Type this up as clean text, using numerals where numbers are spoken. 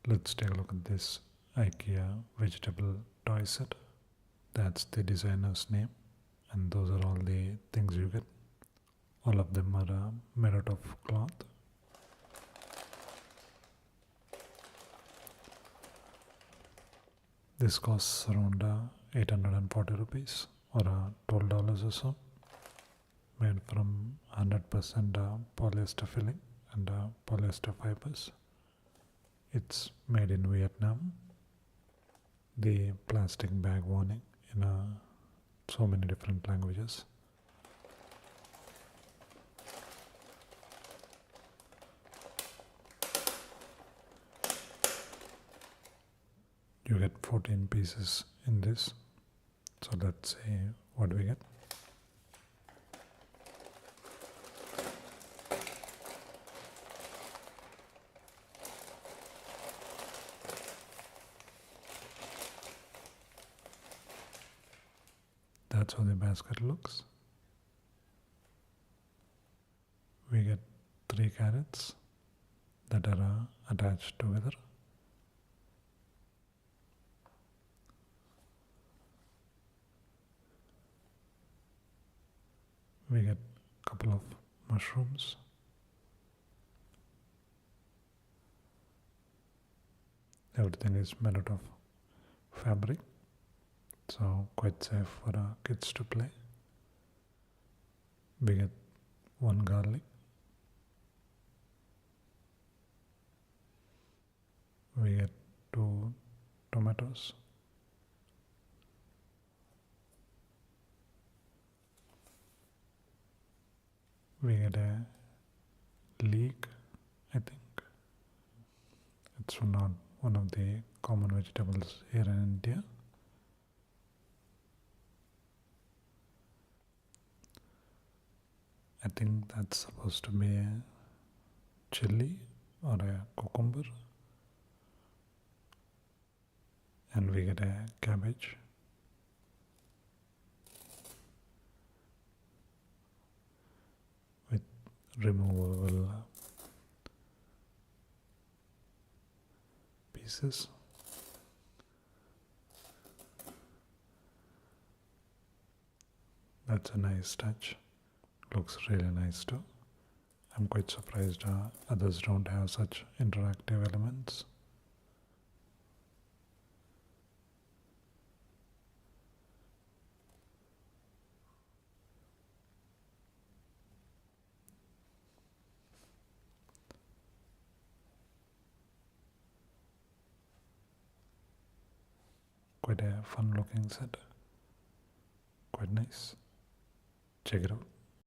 Let's take a look at this IKEA vegetable toy set. That's the designer's name, and those are all the things you get. All of them are made out of cloth. This costs around 840 rupees or $12 or so. Made from 100% polyester filling and polyester fibers. It's made in Vietnam. The plastic bag warning in so many different languages. You get 14 pieces in this. So let's see what we get. That's how the basket looks. We get 3 carrots that are attached together. We get a couple of mushrooms. Everything is made out of fabric, so quite safe for kids to play. We get 1 garlic. We get 2 tomatoes. We get a leek, I think. It's not one of the common vegetables here in India. I think that's supposed to be a chili or a cucumber. And we get a cabbage. With removable pieces. That's a nice touch. Looks really nice too. I'm quite surprised others don't have such interactive elements. Quite a fun looking set. Quite nice. Check it out.